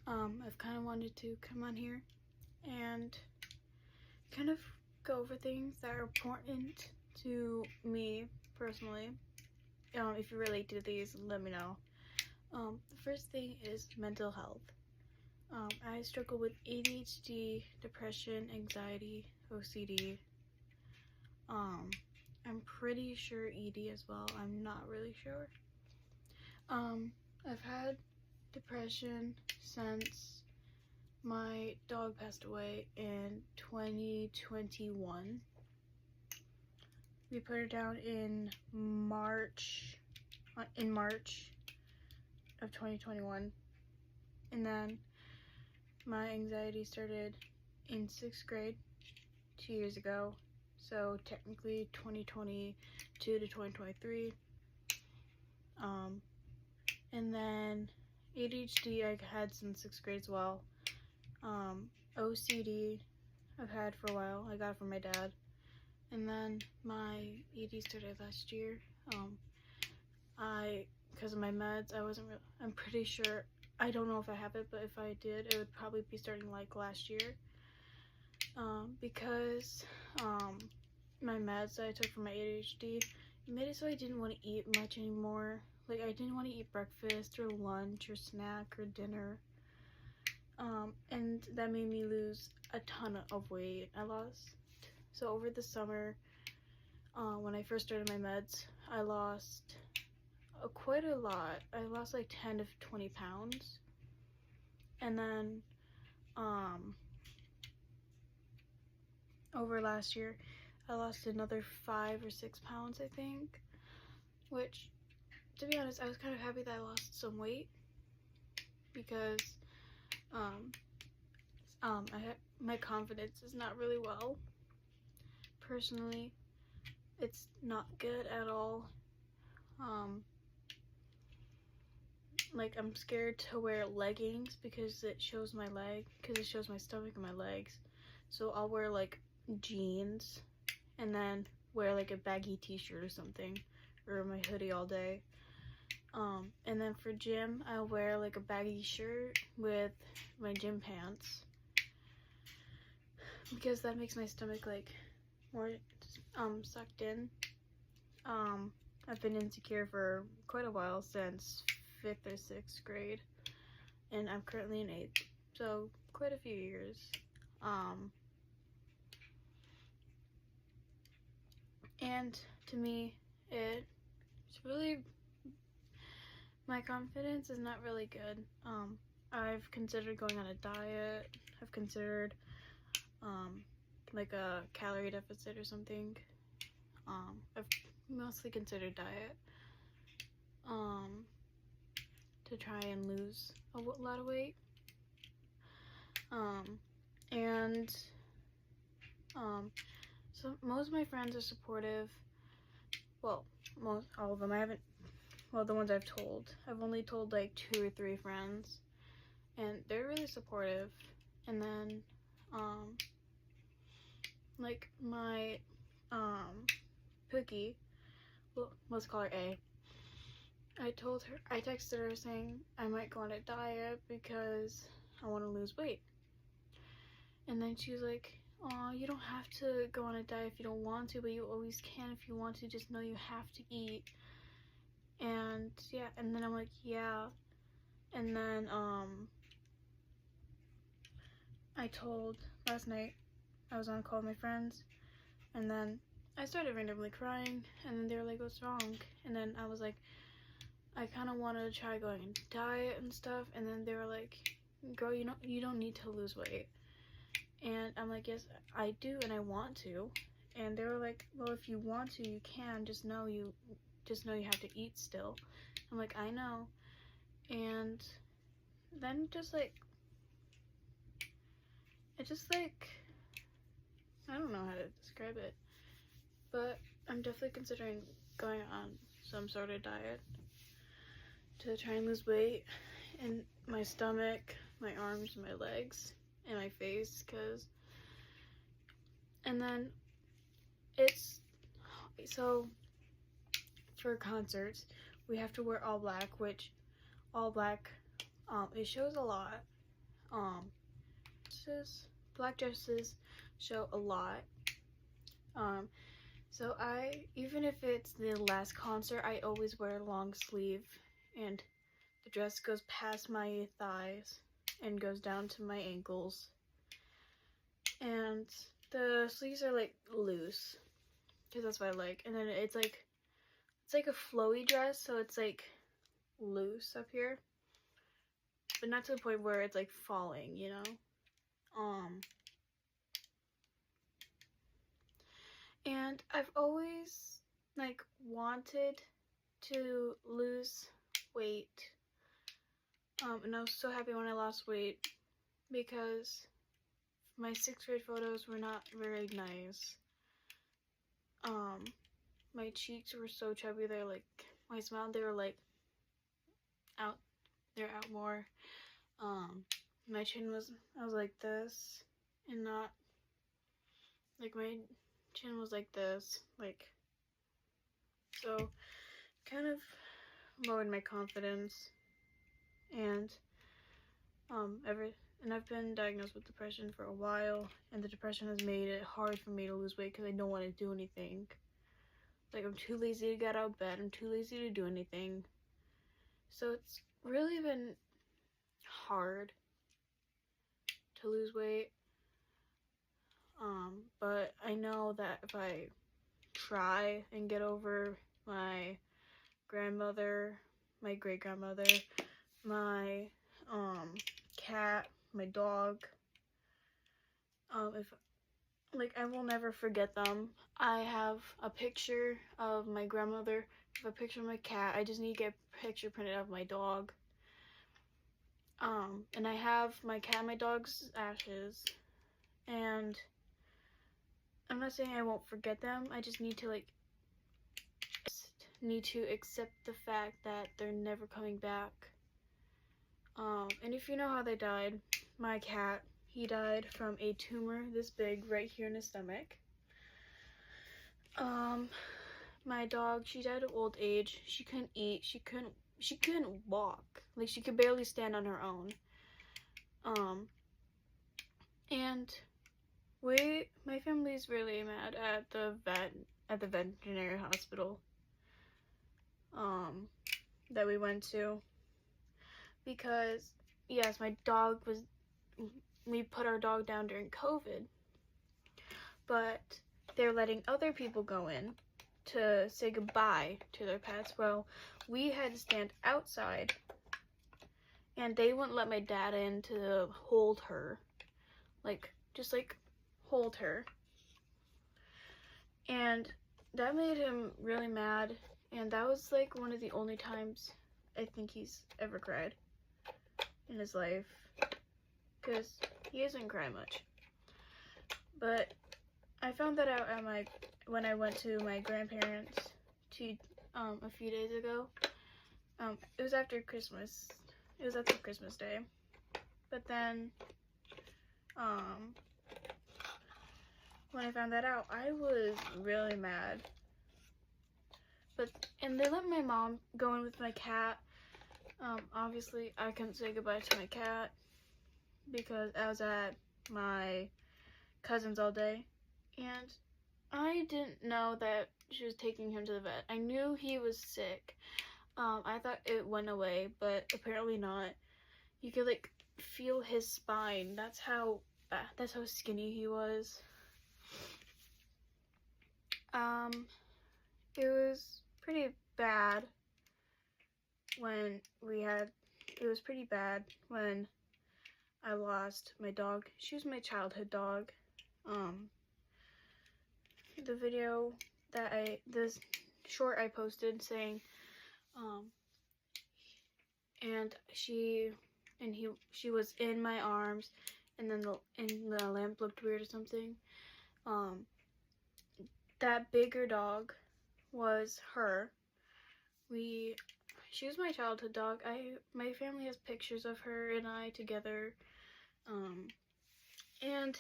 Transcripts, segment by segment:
I've kind of wanted to come on here and kind of go over things that are important to me personally. If you relate to these, let me know. The first thing is mental health. I struggle with ADHD, depression, anxiety, OCD. I'm pretty sure ED as well. I'm not really sure. I've had depression since my dog passed away in 2021. We put her down in March of 2021, and then my anxiety started in 6th grade 2 years ago, so technically 2022 to 2023. And then ADHD I had since 6th grade as well. OCD I've had for a while. I got it from my dad. And then my ED started last year. Because of my meds, I'm pretty sure, I don't know if I have it, but if I did, it would probably be starting like last year. Because my meds that I took for my ADHD, it made it so I didn't want to eat much anymore. Like, I didn't want to eat breakfast or lunch or snack or dinner. And that made me lose a ton of weight. So over the summer, when I first started my meds, I lost quite a lot. I lost like 10 to 20 pounds. And then, over last year, I lost another 5 or 6 pounds, I think. Which, to be honest, I was kind of happy that I lost some weight. Because, my confidence is not really well. Personally, it's not good at all. Like, I'm scared to wear leggings because it shows my stomach and my legs. So I'll wear like jeans and then wear like a baggy t-shirt or something, or my hoodie all day. And then for gym, I'll wear like a baggy shirt with my gym pants, because that makes my stomach like more sucked in. I've been insecure for quite a while, since 5th or 6th grade, and I'm currently in 8th, so quite a few years. And to me, it's really, my confidence is not really good. I've considered going on a diet. I've considered like a calorie deficit or something. I've mostly considered diet to try and lose a lot of weight. So most of my friends are supportive. Well, all of them. The ones I've told. I've only told like 2 or 3 friends, and they're really supportive. And then, like my, Pookie, well, let's call her A. I texted her saying I might go on a diet because I want to lose weight. And then she was like, "Aw, you don't have to go on a diet if you don't want to, but you always can if you want to. Just know you have to eat." And yeah, and then I'm like, yeah. And then last night I was on a call with my friends, and then I started randomly crying, and then they were like, "What's wrong?" And then I was like, I kind of wanted to try going on a diet and stuff, and then they were like, "Girl, you don't need to lose weight." And I'm like, "Yes, I do, and I want to." And they were like, "Well, if you want to, you can. Just know you have to eat still." I'm like, "I know." And then I don't know how to describe it, but I'm definitely considering going on some sort of diet to try and lose weight in my stomach, my arms, my legs, and my face, and then so for concerts, we have to wear all black, which all black, it shows a lot, black dresses show a lot. So even if it's the last concert, I always wear a long sleeve, and the dress goes past my thighs and goes down to my ankles. And the sleeves are like loose, because that's what I like. And then it's like a flowy dress, so it's like loose up here, but not to the point where it's like falling, you know. And I've always like wanted to lose weight, and I was so happy when I lost weight, because my 6th grade photos were not very nice. My cheeks were so chubby, they're like, my smile, they were like out, they're out more. My chin was, I was like this, and not, like my chin was like this, like, so kind of lowered my confidence. And I've been diagnosed with depression for a while, and the depression has made it hard for me to lose weight, because I don't want to do anything. Like, I'm too lazy to get out of bed, I'm too lazy to do anything. So it's really been hard to lose weight. But I know that if I try and get over my grandmother, my great-grandmother, my cat, my dog, if like, I will never forget them. I have a picture of my grandmother, I have a picture of my cat. I just need to get a picture printed of my dog. And I have my cat and my dog's ashes, and I'm not saying I won't forget them, I just need to accept the fact that they're never coming back. And if you know how they died, my cat, he died from a tumor this big right here in his stomach. My dog, she died of old age. She couldn't eat, she couldn't walk. Like, she could barely stand on her own. And my family's really mad at the veterinary hospital that we went to, because yes, we put our dog down during COVID, but they're letting other people go in to say goodbye to their pets. Well, we had to stand outside, and they wouldn't let my dad in to hold her, just hold her. And that made him really mad, and that was like one of the only times I think he's ever cried in his life, because he doesn't cry much. But I found that out when I went to my grandparents a few days ago. It was after Christmas. It was after Christmas Day. But then when I found that out, I was really mad. And they let my mom go in with my cat. Obviously, I couldn't say goodbye to my cat because I was at my cousin's all day, and I didn't know that she was taking him to the vet. I knew he was sick. I thought it went away, but apparently not. You could feel his spine. That's how skinny he was. It was pretty bad when I lost my dog. She was my childhood dog. The video this short I posted saying, and she was in my arms, and then the lamp looked weird or something. That bigger dog was her. She was my childhood dog. My family has pictures of her and I together. And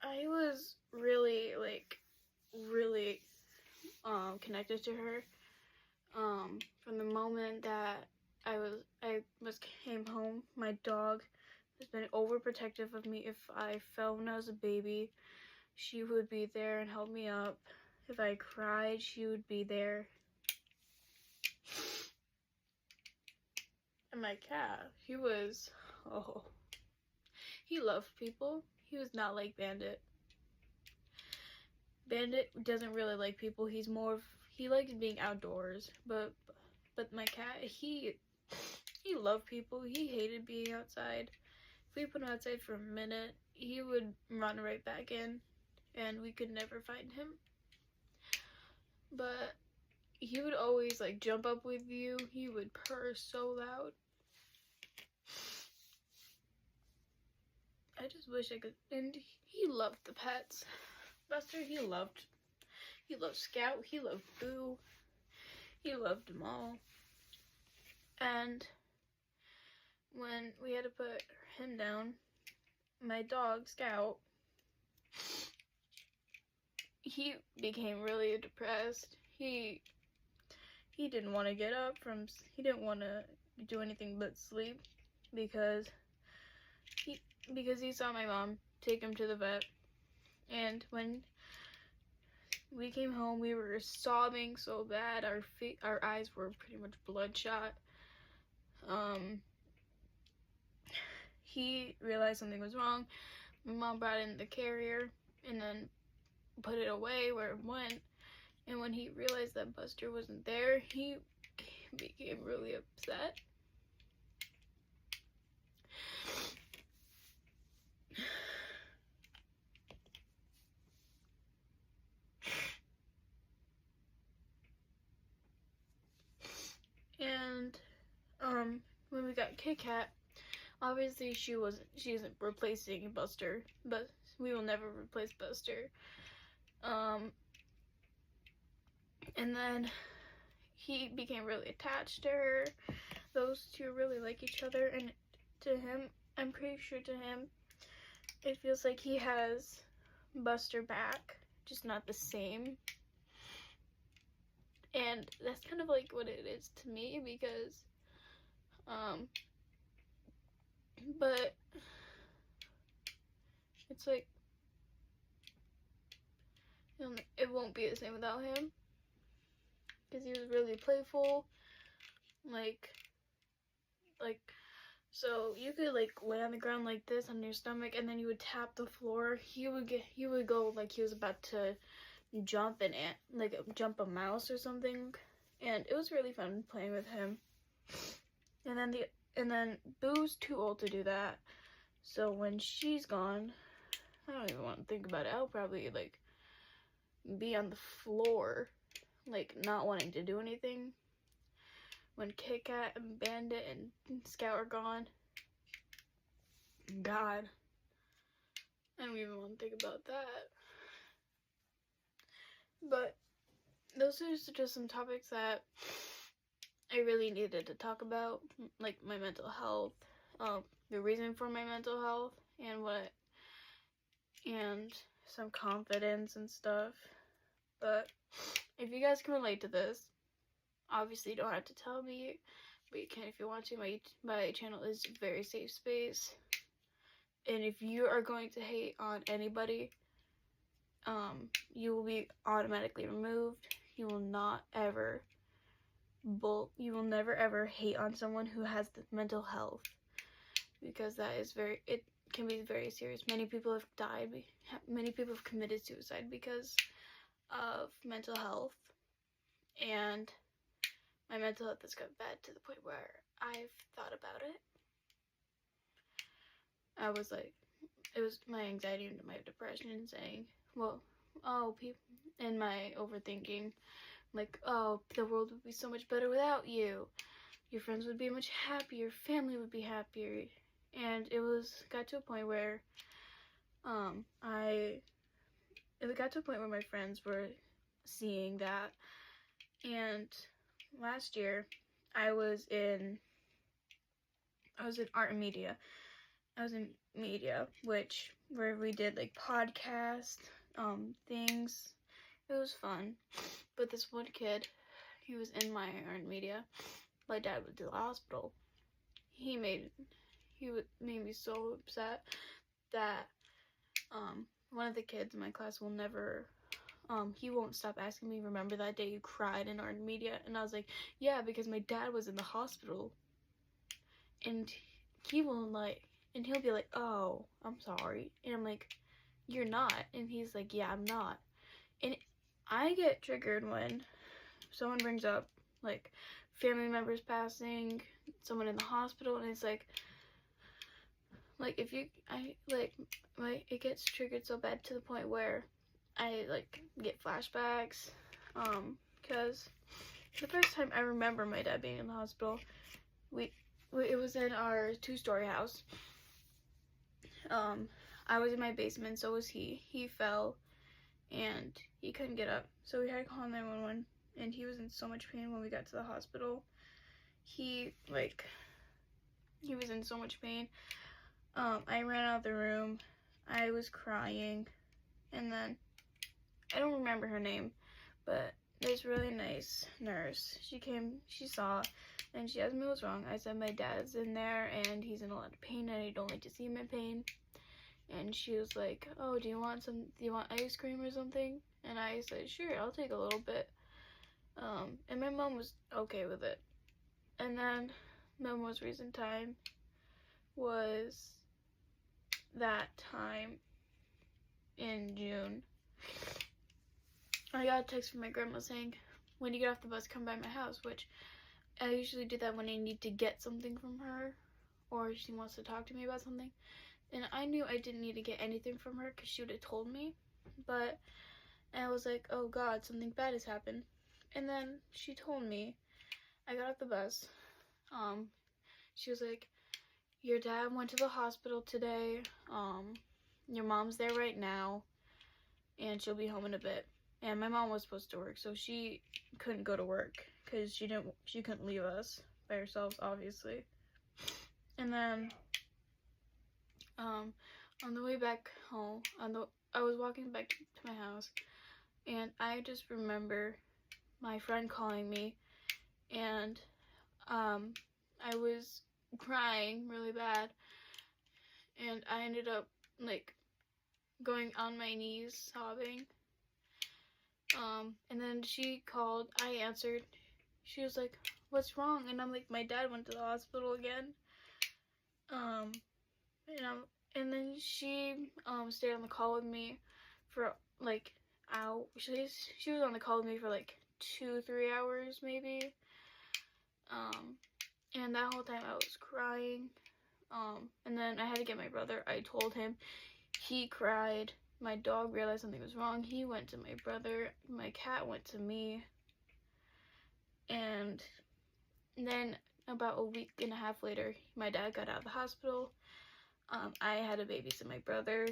I was really connected to her from the moment that I came home My dog has been overprotective of me. If I fell when I was a baby, she would be there and help me up. If I cried, she would be there. And my cat, he loved people. He was not like Bandit. Bandit doesn't really like people. He likes being outdoors. But my cat, he loved people. He hated being outside. If we put him outside for a minute, he would run right back in, and we could never find him. But he would always like jump up with you. He would purr so loud. I just wish I could. And he loved the pets. Buster, he loved Scout. He loved Boo. He loved them all. And when we had to put him down, my dog Scout, he became really depressed. He didn't want to get up he didn't want to do anything but sleep because he saw my mom take him to the vet. And when we came home, we were sobbing so bad. Our eyes were pretty much bloodshot. He realized something was wrong. My mom brought in the carrier and then put it away where it went. And when he realized that Buster wasn't there, he became really upset. And when we got Kit Kat, obviously she isn't replacing Buster, but we will never replace Buster. And then he became really attached to her. Those two really like each other, and to him, I'm pretty sure to him, it feels like he has Buster back, just not the same. And that's kind of like what it is to me, because but it's like it won't be the same without him, because he was really playful, like so you could like lay on the ground like this on your stomach, and then you would tap the floor. He would go like he was about to jump a mouse or something, and it was really fun playing with him. And then Boo's too old to do that, so when she's gone, I don't even want to think about it. I'll probably like be on the floor, like not wanting to do anything. When Kit Kat and Bandit and Scout are gone, God, I don't even want to think about that. But those are just some topics that I really needed to talk about, like my mental health, the reason for my mental health, and some confidence and stuff. But if you guys can relate to this, obviously you don't have to tell me, but you can if you want to. My channel is a very safe space, and if you are going to hate on anybody, you will be automatically removed. You will never ever hate on someone who has the mental health, because it can be very serious. Many people have died. Many people have committed suicide because of mental health, and my mental health has got bad to the point where I've thought about it. I was like, it was my anxiety and my depression saying, people, and my overthinking, like, oh, the world would be so much better without you. Your friends would be much happier. Your family would be happier. And it got to a point where, my friends were seeing that. And last year, I was in art and media. I was in media, where we did like podcasts, things. It was fun. But this one kid, he was in my art and media. My dad went to the hospital. He made me so upset that one of the kids in my class will never, he won't stop asking me, remember that day you cried in art and media? And I was like, yeah, because my dad was in the hospital. And he will and he'll be like, oh, I'm sorry. And I'm like, you're not. And he's like, yeah, I'm not. And I get triggered when someone brings up like family members passing, someone in the hospital, and it's like if you, it gets triggered so bad to the point where I get flashbacks, because the first time I remember my dad being in the hospital, it was in our 2-story house. I was in my basement, so was he. He fell, and he couldn't get up, so we had to call 911, and he was in so much pain when we got to the hospital. He was in so much pain. I ran out of the room. I was crying, and then I don't remember her name, but this really nice nurse, she came, she saw, and she asked me what's wrong. I said my dad's in there, and he's in a lot of pain, and I don't like to see him in pain. And she was like, oh, do you want ice cream or something? And I said, sure, I'll take a little bit. And my mom was okay with it. And then my most recent time was that time in June. I got a text from my grandma saying, when you get off the bus, come by my house, which I usually do that when I need to get something from her, or she wants to talk to me about something. And I knew I didn't need to get anything from her because she would have told me. But I was like, oh God, something bad has happened. And then she told me, I got off the bus. She was like, your dad went to the hospital today. Your mom's there right now. And she'll be home in a bit. And my mom was supposed to work, so she couldn't go to work because she couldn't leave us by herself, obviously. And then on the way back home, I was walking back to my house, and I just remember my friend calling me, and I was crying really bad, and I ended up going on my knees sobbing. And then she called, I answered. She was like, what's wrong? And I'm like, my dad went to the hospital again. And then she stayed on the call with me for hour. She was on the call with me for 2-3 hours maybe. And that whole time I was crying. And then I had to get my brother. I told him. He cried. My dog realized something was wrong. He went to my brother. My cat went to me. And then about a week and a half later, my dad got out of the hospital. I had to babysit my brother.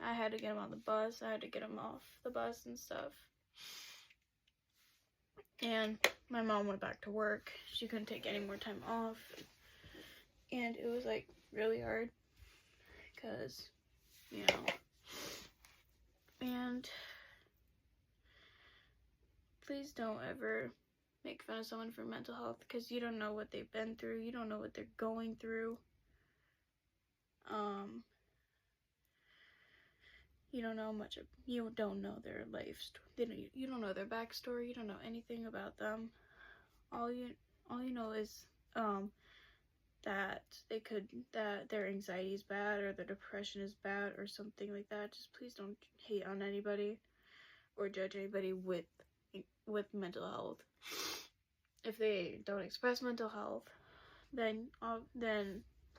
I had to get him on the bus. I had to get him off the bus and stuff. And my mom went back to work. She couldn't take any more time off. And it was really hard because, and please don't ever make fun of someone for mental health because you don't know what they've been through. You don't know what they're going through. You don't know their life story. You don't know their backstory. You don't know anything about them. All you know is that their anxiety is bad or their depression is bad or something like that. Just please don't hate on anybody or judge anybody with mental health. If they don't express mental health,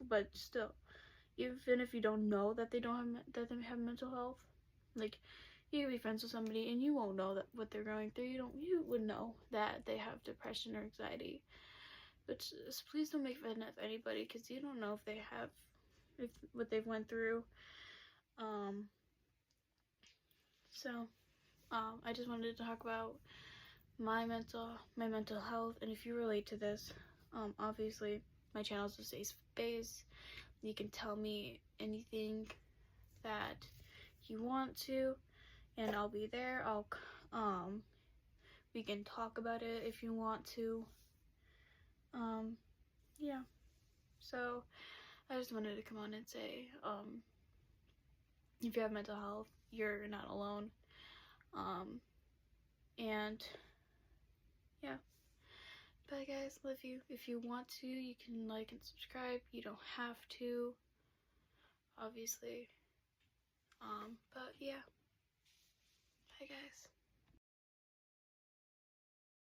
but still, even if you don't know that they have mental health, you can be friends with somebody and you won't know what they're going through. You would know that they have depression or anxiety. But just, please don't make fun of anybody because you don't know if what they've went through. I just wanted to talk about my mental health, and if you relate to this, obviously my channel is a safe space. You can tell me anything that you want to, and I'll be there. We can talk about it if you want to. Yeah. So I just wanted to come on and say, if you have mental health, you're not alone. And yeah. Bye guys, love you. If you want to, you can like and subscribe. You don't have to, obviously. But yeah. Bye guys.